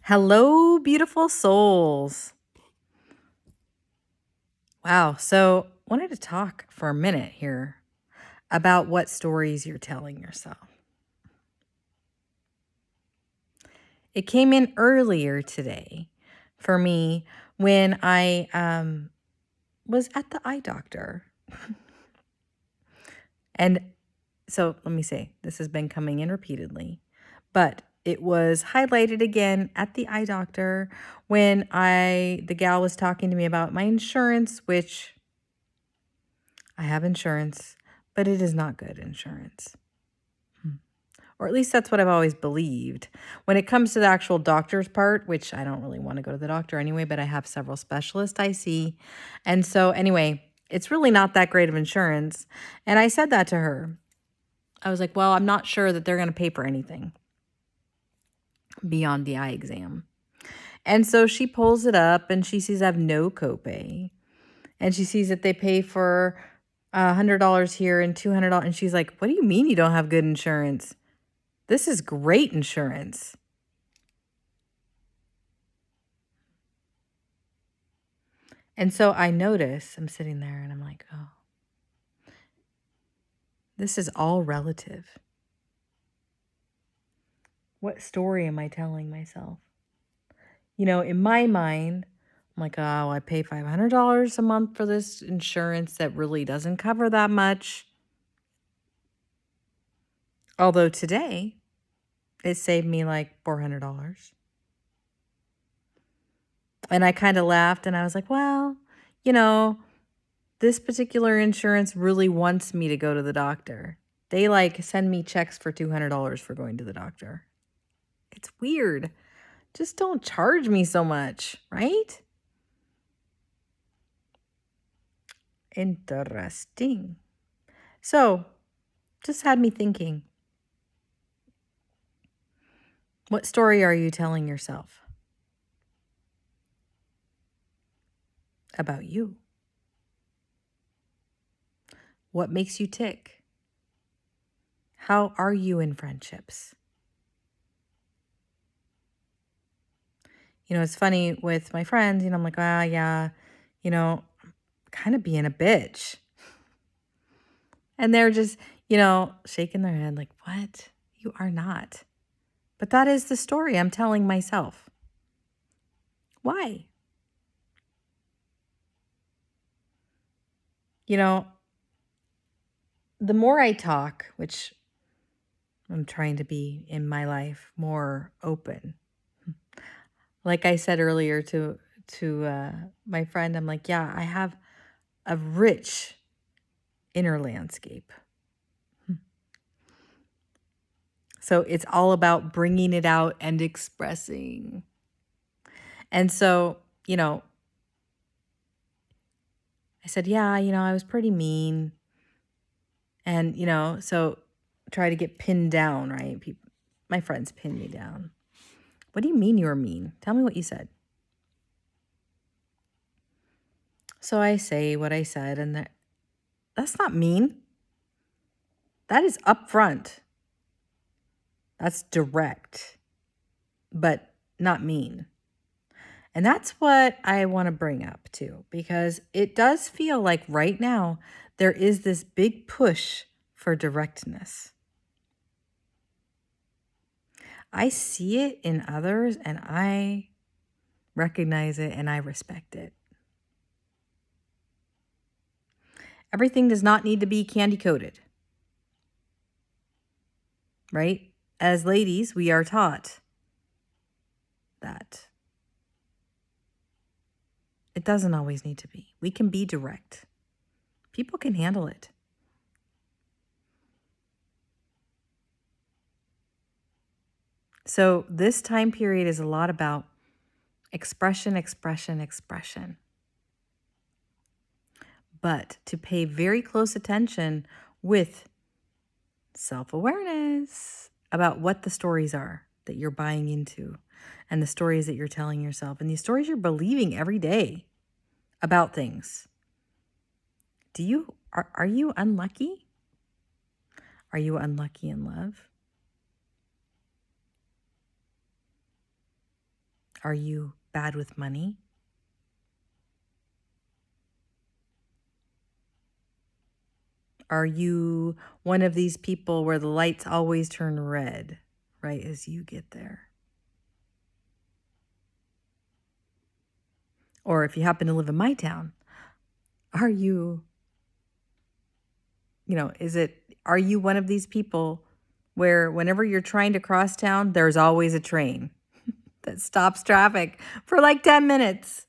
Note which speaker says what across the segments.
Speaker 1: Hello, beautiful souls. Wow. So, wanted to talk for a minute here about what stories you're telling yourself. It came in earlier today for me when I was at the eye doctor. And so, let me say, this has been coming in repeatedly, but it was highlighted again at the eye doctor when the gal was talking to me about my insurance, which I have insurance, but it is not good insurance. Or at least that's what I've always believed. When it comes to the actual doctor's part, which I don't really want to go to the doctor anyway, but I have several specialists I see. And so, anyway, it's really not that great of insurance. And I said that to her. I was like, well, I'm not sure that they're going to pay for anything beyond the eye exam. And so she pulls it up and she sees I have no copay. And she sees that they pay for $100 here and $200. And she's like, what do you mean you don't have good insurance? This is great insurance. And so I notice, I'm sitting there and I'm like, oh, this is all relative. What story am I telling myself? In my mind, I'm like, oh, I pay $500 a month for this insurance that really doesn't cover that much. Although today, it saved me like $400. And I kind of laughed and I was like, well, you know, this particular insurance really wants me to go to the doctor. They send me checks for $200 for going to the doctor. It's weird. Just don't charge me so much, right? Interesting. So, just had me thinking. What story are you telling yourself about you? What makes you tick? How are you in friendships? It's funny with my friends, I'm like, yeah, kind of being a bitch. And they're just, shaking their head like, what? You are not. But that is the story I'm telling myself. Why? The more I talk, which I'm trying to be in my life more open. Like I said earlier to my friend, I'm like, yeah, I have a rich inner landscape. So it's all about bringing it out and expressing. And so, I said, yeah, I was pretty mean. And, so try to get pinned down, right? My friends pin me down. What do you mean you were mean? Tell me what you said. So I say what I said, and that's not mean. That is upfront. That's direct, but not mean. And that's what I want to bring up too, because it does feel like right now there is this big push for directness. I see it in others and I recognize it and I respect it. Everything does not need to be candy coated, right? As ladies, we are taught that it doesn't always need to be. We can be direct. People can handle it. So this time period is a lot about expression, expression, expression. But to pay very close attention with self-awareness about what the stories are that you're buying into and the stories that you're telling yourself and these stories you're believing every day about things. Are you unlucky? Are you unlucky in love? Are you bad with money? Are you one of these people where the lights always turn red right as you get there? Or if you happen to live in my town, are you, are you one of these people where whenever you're trying to cross town, there's always a train that stops traffic for like 10 minutes?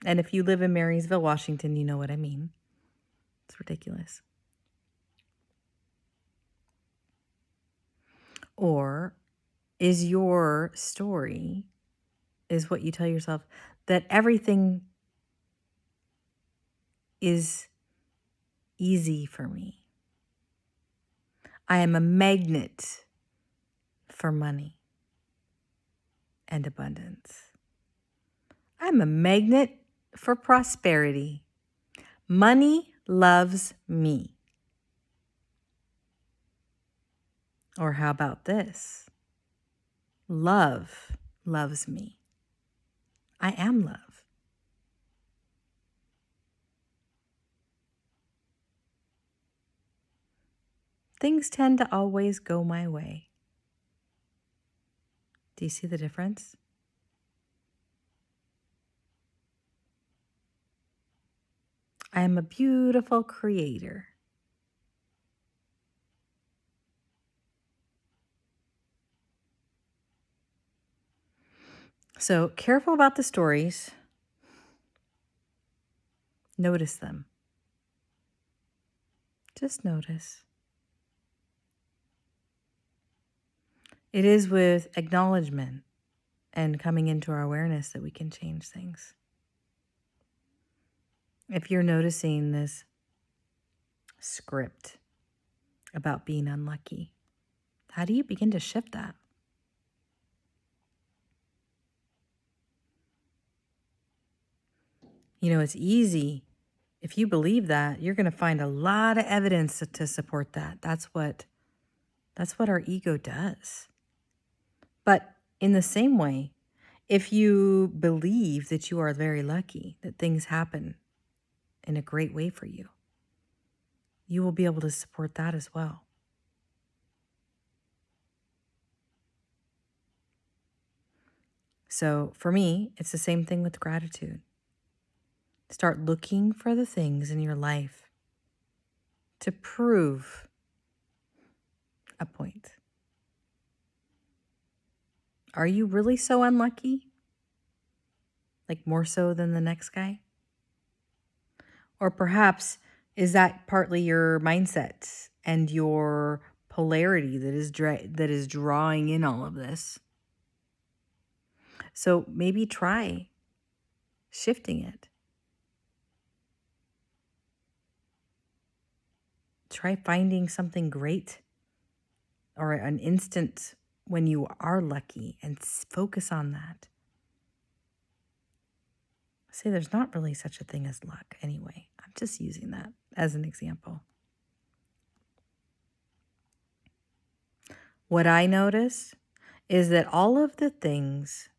Speaker 1: And if you live in Marysville, Washington, you know what I mean. It's ridiculous. Or is your story, is what you tell yourself, that everything is easy for me? I am a magnet for money and abundance. I'm a magnet for prosperity. Money loves me. Or how about this? Love loves me. I am love. Things tend to always go my way. Do you see the difference? I am a beautiful creator. So careful about the stories. Notice them. Just notice. It is with acknowledgement and coming into our awareness that we can change things. If you're noticing this script about being unlucky, how do you begin to shift that? It's easy. If you believe that, you're going to find a lot of evidence to support that. That's what our ego does. But in the same way, if you believe that you are very lucky, that things happen in a great way for you, you will be able to support that as well. So for me, it's the same thing with gratitude. Start looking for the things in your life to prove a point. Are you really so unlucky? Like more so than the next guy? Or perhaps is that partly your mindset and your polarity that is drawing in all of this? So maybe try shifting it. Try finding something great or an instant when you are lucky and focus on that. Say there's not really such a thing as luck anyway. I'm just using that as an example. What I notice is that all of the things,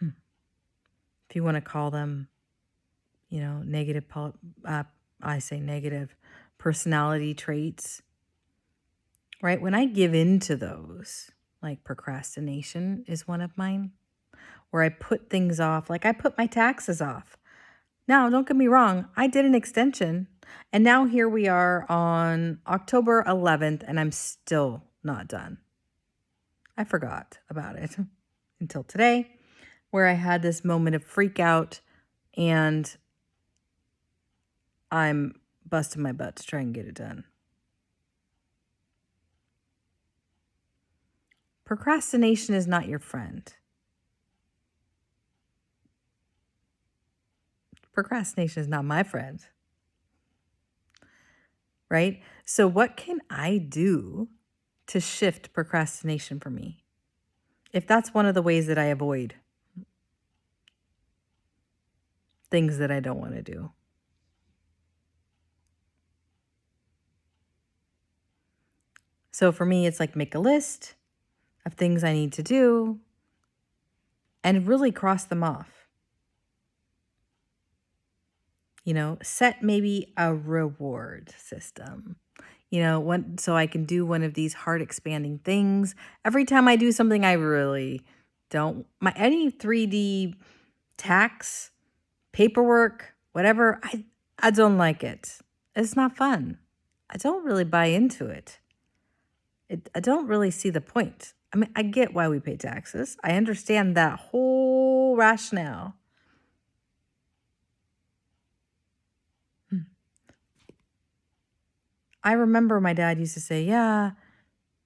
Speaker 1: if you want to call them, negative, I say negative personality traits, right? When I give in to those, like procrastination is one of mine, where I put things off, like I put my taxes off. Now, don't get me wrong, I did an extension, and now here we are on October 11th, and I'm still not done. I forgot about it until today, where I had this moment of freak out, and I'm busting my butt to try and get it done. Procrastination is not your friend. Procrastination is not my friend. Right? So, what can I do to shift procrastination for me? If that's one of the ways that I avoid things that I don't want to do. So, for me, it's like make a list of things I need to do, and really cross them off. Set maybe a reward system. So I can do one of these heart expanding things. Every time I do something I really don't, any 3D tax, paperwork, whatever, I don't like it. It's not fun. I don't really buy into it. I don't really see the point. I mean, I get why we pay taxes. I understand that whole rationale. I remember my dad used to say, yeah,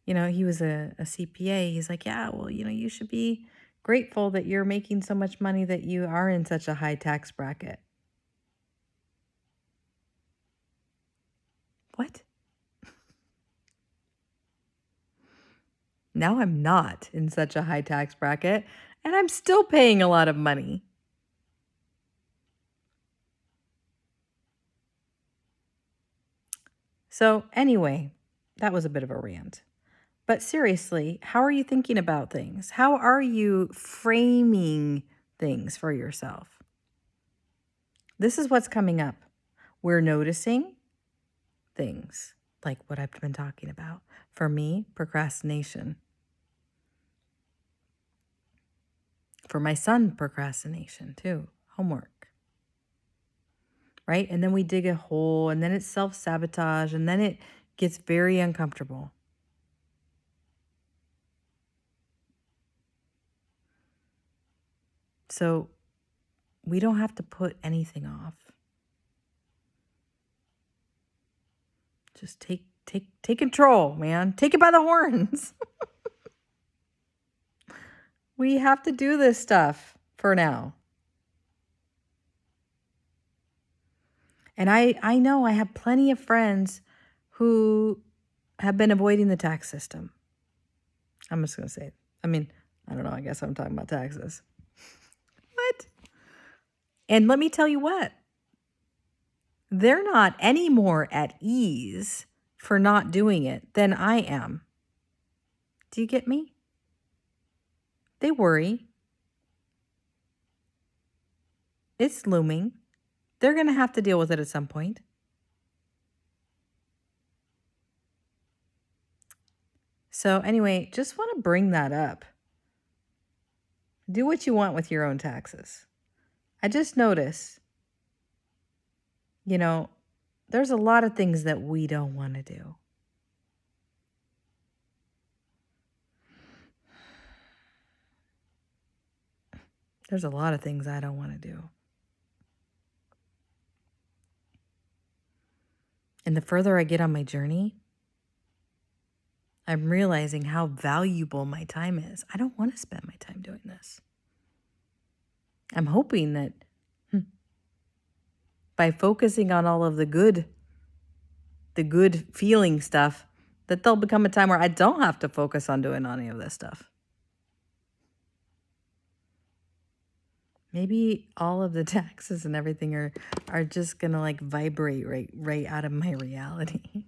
Speaker 1: he was a CPA. He's like, yeah, well, you should be grateful that you're making so much money that you are in such a high tax bracket. What? Now I'm not in such a high tax bracket, and I'm still paying a lot of money. So anyway, that was a bit of a rant. But seriously, how are you thinking about things? How are you framing things for yourself? This is what's coming up. We're noticing things like what I've been talking about. For me, procrastination. For my son, procrastination too, homework. Right? And then we dig a hole, and then it's self-sabotage, and then it gets very uncomfortable. So we don't have to put anything off. Just take control, man. Take it by the horns. We have to do this stuff for now. And I know I have plenty of friends who have been avoiding the tax system. I'm just going to say it. I mean, I don't know. I guess I'm talking about taxes. What? And let me tell you what. They're not any more at ease for not doing it than I am. Do you get me? They worry. It's looming. They're going to have to deal with it at some point. So anyway, just want to bring that up. Do what you want with your own taxes. I just notice, there's a lot of things that we don't want to do. There's a lot of things I don't want to do. And the further I get on my journey, I'm realizing how valuable my time is. I don't want to spend my time doing this. I'm hoping that by focusing on all of the good feeling stuff, that there'll become a time where I don't have to focus on doing any of this stuff. Maybe all of the taxes and everything are just going to like vibrate right out of my reality.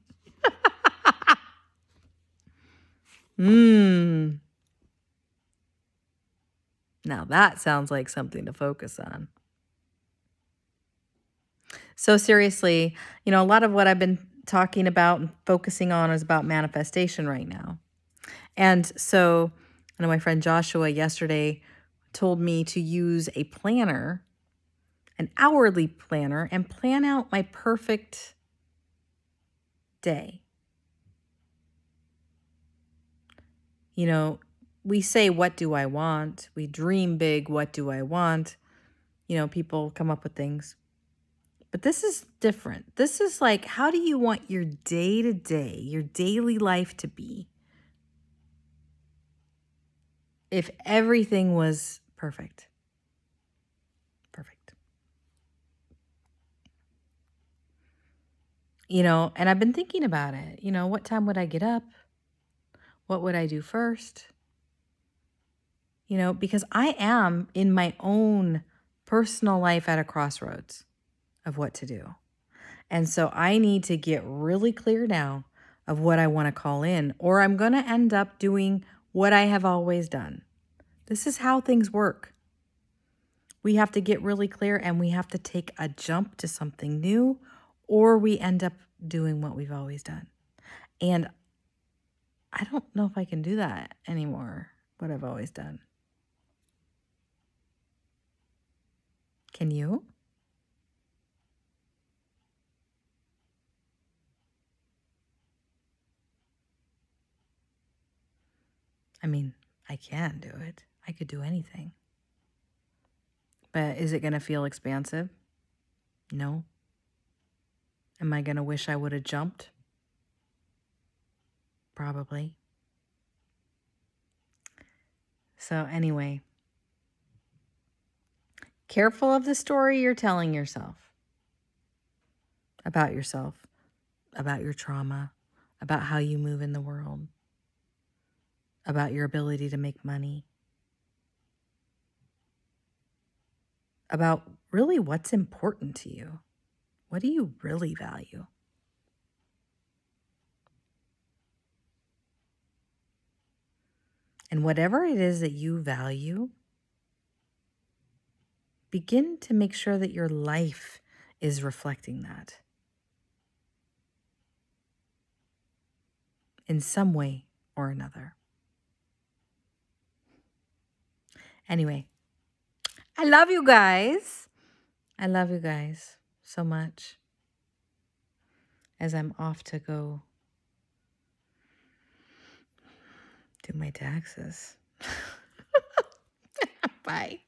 Speaker 1: Now that sounds like something to focus on. So seriously, a lot of what I've been talking about and focusing on is about manifestation right now. And so I know my friend Joshua yesterday told me to use a planner, an hourly planner, and plan out my perfect day. We say, what do I want? We dream big, what do I want? People come up with things. But this is different. This is like, how do you want your day-to-day, your daily life to be if everything was perfect? Perfect. And I've been thinking about it. What time would I get up? What would I do first? Because I am in my own personal life at a crossroads of what to do. And so I need to get really clear now of what I want to call in, or I'm going to end up doing what I have always done. This is how things work. We have to get really clear and we have to take a jump to something new, or we end up doing what we've always done. And I don't know if I can do that anymore, what I've always done. Can you? I mean, I can do it. I could do anything. But is it going to feel expansive? No. Am I going to wish I would have jumped? Probably. So, anyway, careful of the story you're telling yourself, about your trauma, about how you move in the world, about your ability to make money, about really what's important to you. What do you really value? And whatever it is that you value, begin to make sure that your life is reflecting that in some way or another. Anyway, I love you guys. I love you guys so much. As I'm off to go do my taxes. Bye.